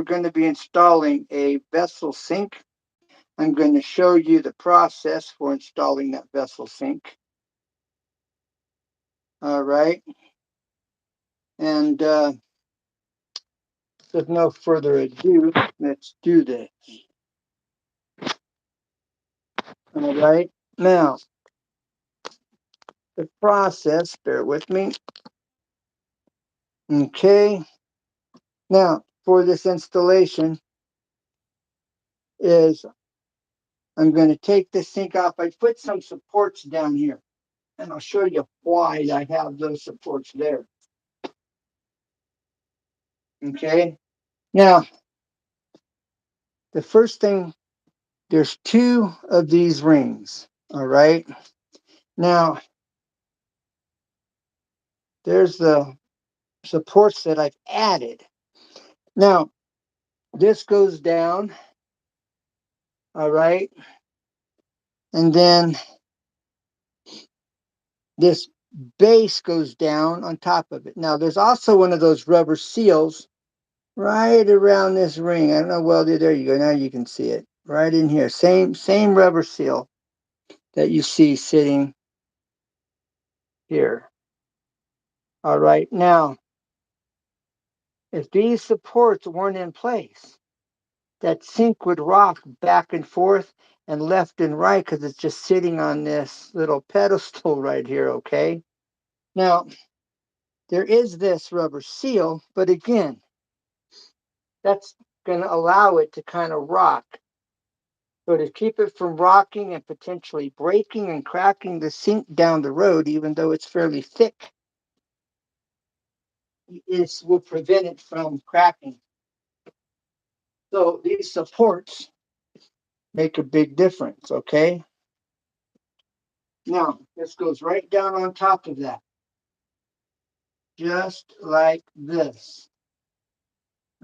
we're going to be installing a vessel sink. I'm going to show you the process for installing that vessel sink. All right. And with no further ado, let's do this. All right. Now, the process, bear with me. Okay. Now, for this installation is I'm going to take the sink off. I put some supports down here, and I'll show you why I have those supports there. Okay. Now, the first thing, there's two of these rings. All right. Now, there's the supports that I've added. Now, this goes down. All right. And then this base goes down on top of it. Now, there's also one of those rubber seals right around this ring. I don't know. Well, there you go. Now you can see it right in here. Same rubber seal that you see sitting here. All right. Now, if these supports weren't in place, that sink would rock back and forth and left and right because it's just sitting on this little pedestal right here. Okay. Now, there is this rubber seal, but again, that's going to allow it to kind of rock. So to keep it from rocking and potentially breaking and cracking the sink down the road, even though it's fairly thick, this will prevent it from cracking. So these supports make a big difference, okay? Now, this goes right down on top of that, just like this.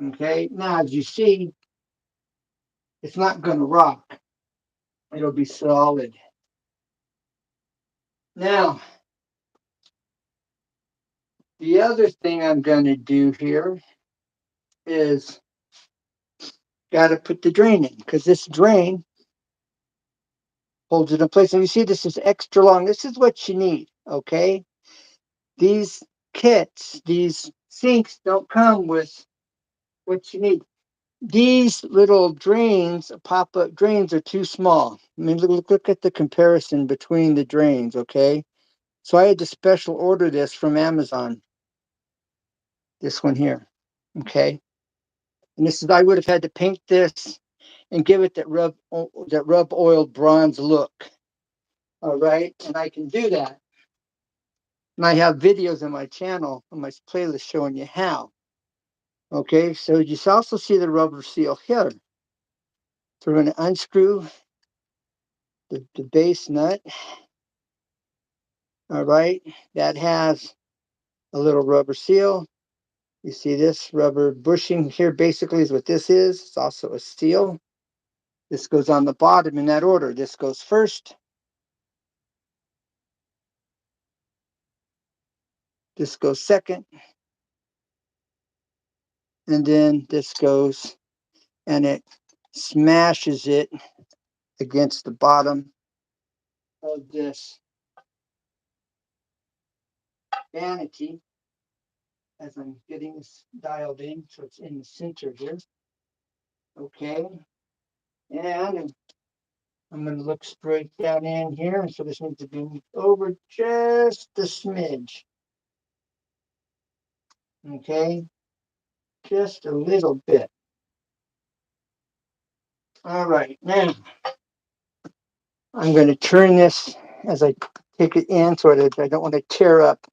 Okay, now as you see, it's not going to rock. It'll be solid. Now, the other thing I'm going to do here is got to put the drain in, because this drain holds it in place. And you see this is extra long. This is what you need, okay? These kits, these sinks don't come with what you need. These little drains, pop-up drains, are too small. I mean, look at the comparison between the drains, okay? So I had to special order this from Amazon. This one here, okay? And this is, I would have had to paint this and give it that rub oiled bronze look. All right, and I can do that. And I have videos on my channel, on my playlist, showing you how. Okay, so you also see the rubber seal here. So we're going to unscrew the base nut. All right, that has a little rubber seal. You see this rubber bushing here basically is what this is. It's also a seal. This goes on the bottom in that order. This goes first. This goes second. And then this goes and it smashes it against the bottom of this vanity as I'm getting this dialed in, so it's in the center here. Okay, and I'm going to look straight down in here, so this needs to be moved over just a smidge. Okay, just a little bit. All right, now I'm going to turn this as I take it in so that I don't want to tear up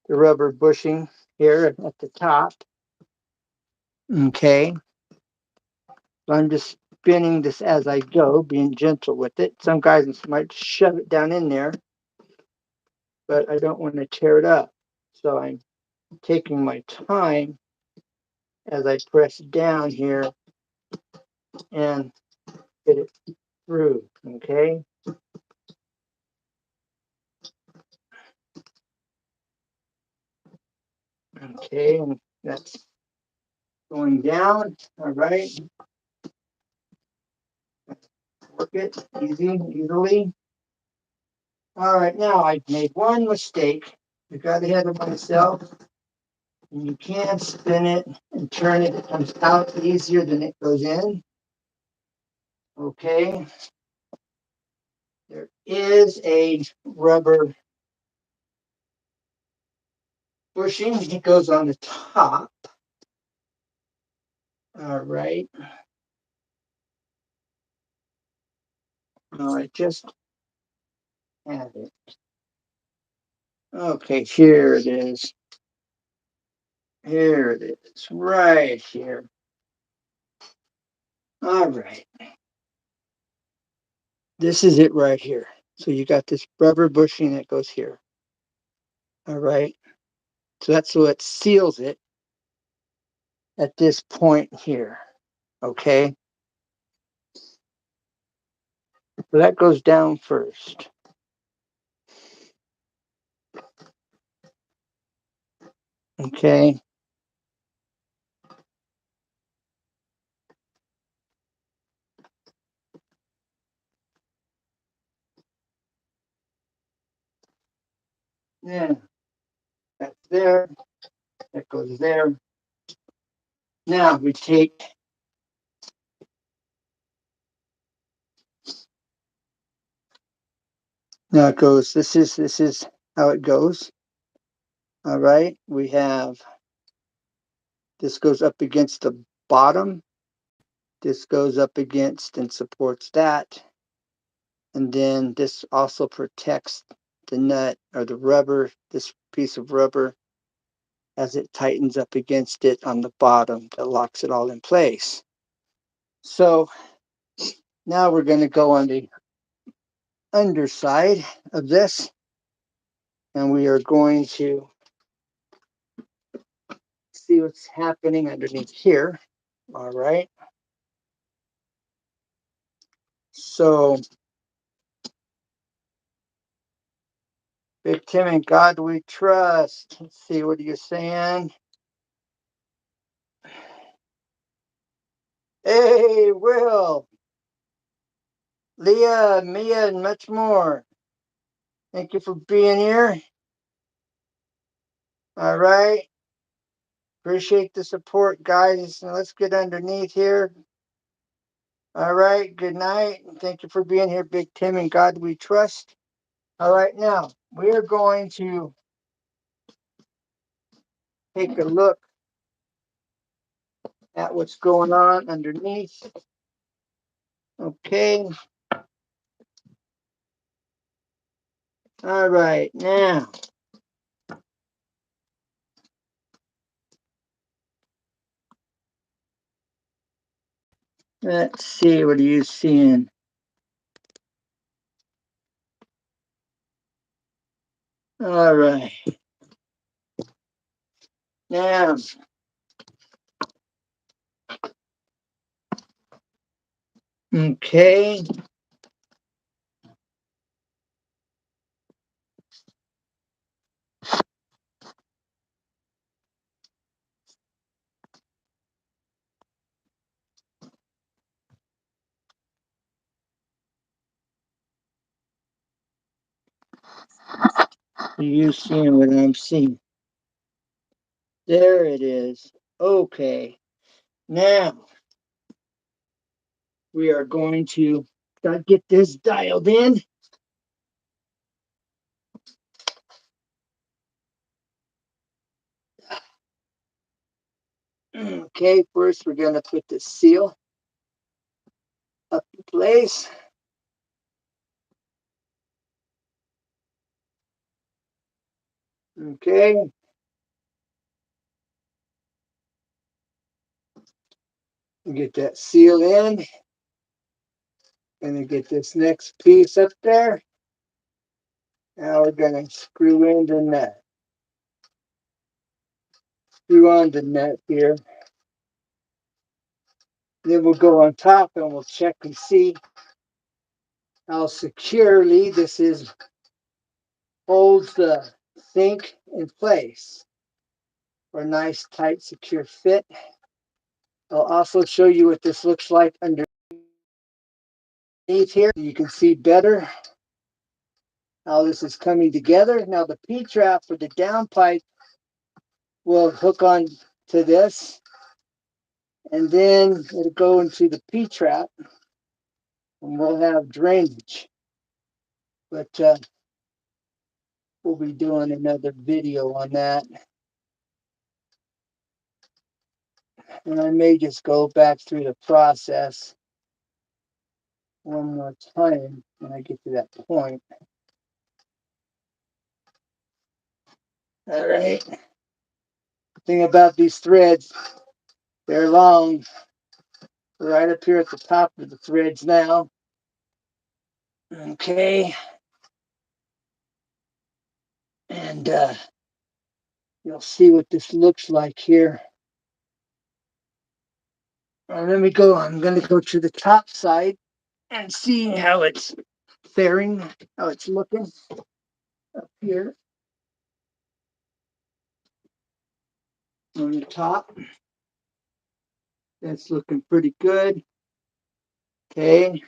the rubber bushing here at the top. Okay, so I'm just spinning this as I go, being gentle with it. Some guys might shove it down in there, but I don't want to tear it up. So I'm taking my time as I press down here and get it through. Okay. Okay, and that's going down. All right. Work it easily. All right, now I made one mistake. I got ahead of myself. And you can spin it and turn it. It comes out easier than it goes in. Okay. There is a rubber bushing. It goes on the top. All right. Oh, I just had it. Okay, here it is. Here it is, right here. All right. This is it right here. So you got this rubber bushing that goes here. All right. So that's what seals it at this point here. Okay. So that goes down first. Okay. Yeah. That's there. That goes there. Now we take, now it goes, this is how it goes. All right. We have, this goes up against the bottom. This goes up against and supports that. And then this also protects the nut or the rubber, this piece of rubber, as it tightens up against it on the bottom that locks it all in place. So now we're going to go on the underside of this, and we are going to see what's happening underneath here. All right. So, Big Tim, in God we trust. Let's see, what are you saying? Hey, Will, Leah, Mia, and much more. Thank you for being here. All right. Appreciate the support, guys. Now let's get underneath here. All right. Good night. Thank you for being here, Big Tim, and God we trust. All right. Now we are going to take a look at what's going on underneath. Okay. All right. Now, let's see. What are you seeing? All right. Now, okay. Are you seeing what I'm seeing? There it is. Okay. Now, we are going to get this dialed in. Okay, first we're going to put the seal up in place. Okay. Get that seal in. Gonna get this next piece up there. Now we're gonna screw in the nut. Screw on the nut here. Then we'll go on top and we'll check and see how securely this is holds the sink in place for a nice tight secure fit. I'll also show you what this looks like underneath here. You can see better how this is coming together. Now the P-trap for the downpipe will hook on to this, and then it'll go into the P-trap, and we'll have drainage. But we'll be doing another video on that. And I may just go back through the process one more time when I get to that point. All right. The thing about these threads, they're long. Right up here at the top of the threads now. Okay. And you'll see what this looks like here. Let me go. I'm going to go to the top side and see how it's faring, how it's looking up here on the top. That's looking pretty good. Okay.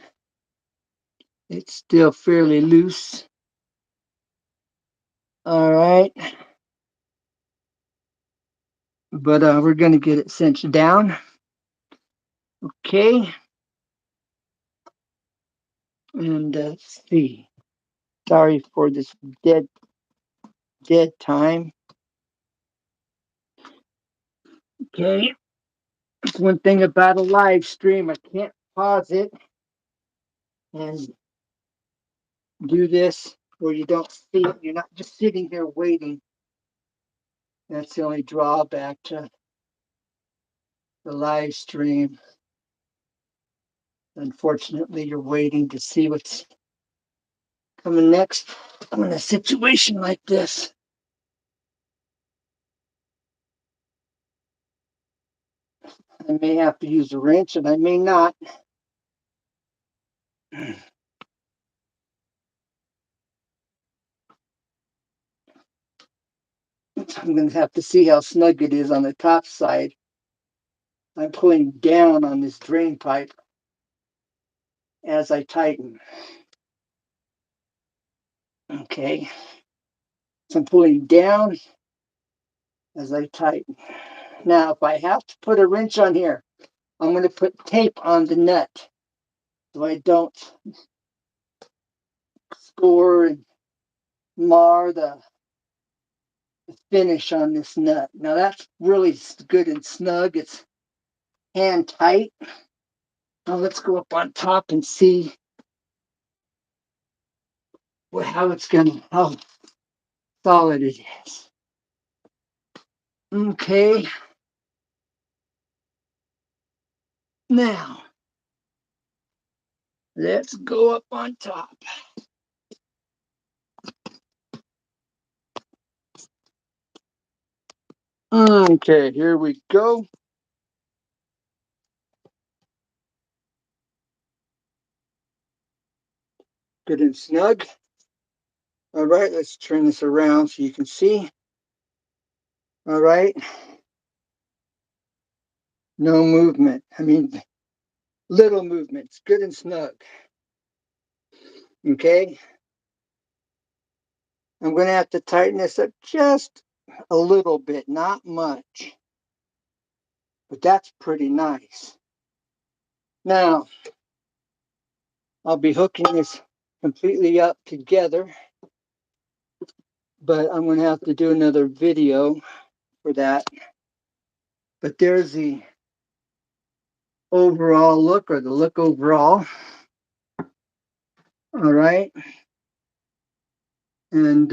It's still fairly loose. All right. But we're going to get it cinched down. Okay. And let's see. Sorry for this dead time. Okay. That's one thing about a live stream. I can't pause it and do this where you don't see it. You're not just sitting here waiting. That's the only drawback to the live stream. Unfortunately, you're waiting to see what's coming next in a situation like this. I may have to use a wrench and I may not. I'm going to have to see how snug it is on the top side. I'm pulling down on this drain pipe as I tighten. Okay. So I'm pulling down as I tighten. Now, if I have to put a wrench on here, I'm going to put tape on the nut so I don't score and mar the finish on this nut. Now that's really good and snug. It's hand tight. Now let's go up on top and see how solid it is. Okay. Now let's go up on top. Okay, here we go. Good and snug. All right, let's turn this around so you can see. All right. No movement. I mean, little movements. Good and snug. Okay. I'm going to have to tighten this up just a little bit, not much. But that's pretty nice. Now, I'll be hooking this completely up together, but I'm going to have to do another video for that. But there's the overall look, or the look overall. All right. And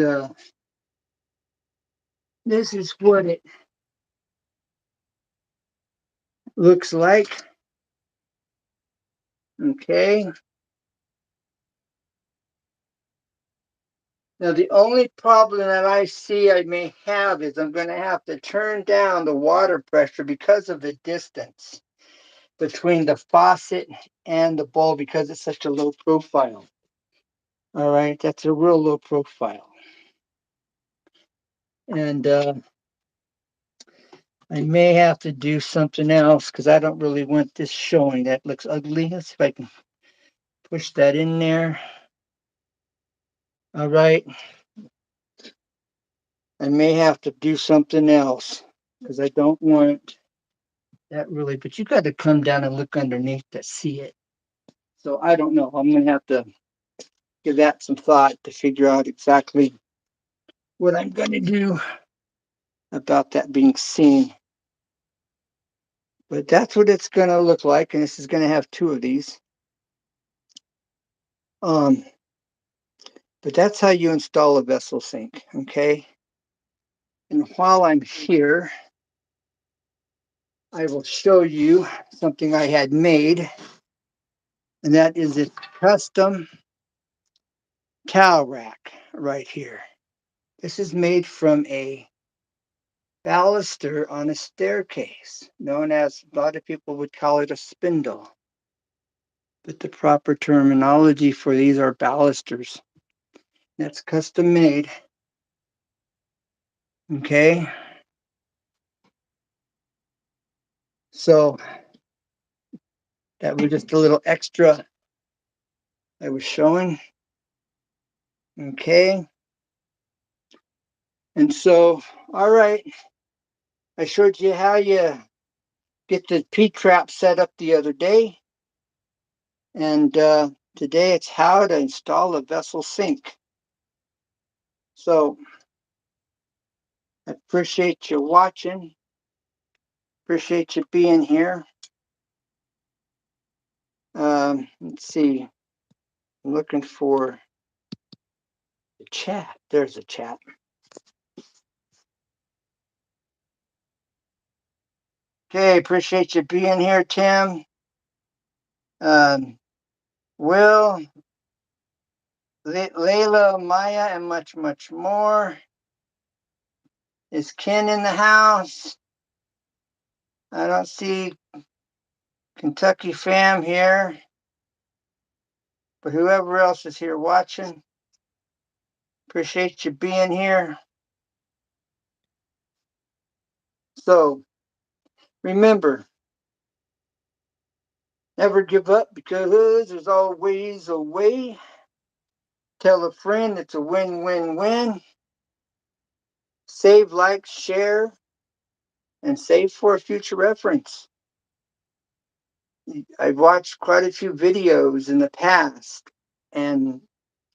this is what it looks like. Okay. Now, the only problem that I see I may have is I'm going to have to turn down the water pressure because of the distance between the faucet and the bowl because it's such a low profile. All right, that's a real low profile. And I may have to do something else because I don't really want this showing. That looks ugly. Let's see if I can push that in there. All right. I may have to do something else because I don't want that really, but you got to come down and look underneath to see it. So I don't know. I'm going to have to give that some thought to figure out exactly what I'm going to do about that being seen. But that's what it's going to look like. And this is going to have two of these. But that's how you install a vessel sink. Okay. And while I'm here, I will show you something I had made. And that is a custom towel rack right here. This is made from a baluster on a staircase, known as, a lot of people would call it a spindle. But the proper terminology for these are balusters. That's custom made. Okay. So that was just a little extra I was showing. Okay. And so, all right. I showed you how you get the P-trap set up the other day. And today it's how to install a vessel sink. So I appreciate you watching. Appreciate you being here. Let's see. I'm looking for the chat. There's a chat. Okay, appreciate you being here, Tim. Will, Layla, Maya, and much, much more. Is Ken in the house? I don't see Kentucky fam here, but whoever else is here watching, appreciate you being here. So remember, never give up because there's always a way. Tell a friend it's a win-win-win. Save, like, share, and save for a future reference. I've watched quite a few videos in the past, and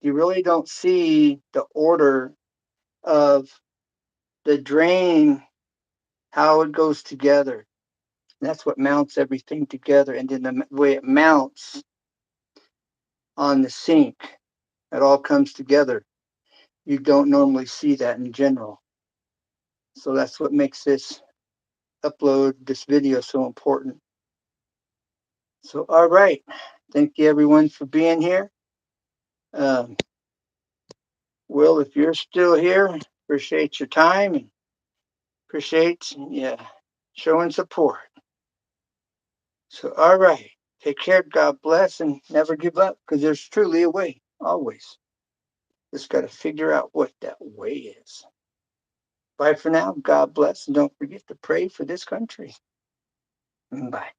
you really don't see the order of the drain, how it goes together. That's what mounts everything together. And then the way it mounts on the sink, it all comes together. You don't normally see that in general. So that's what makes this video so important. So, all right. Thank you, everyone, for being here. Will, if you're still here, appreciate your time and appreciate showing support. So, all right. Take care. God bless, and never give up because there's truly a way, always. Just got to figure out what that way is. Bye for now. God bless, and don't forget to pray for this country. Bye.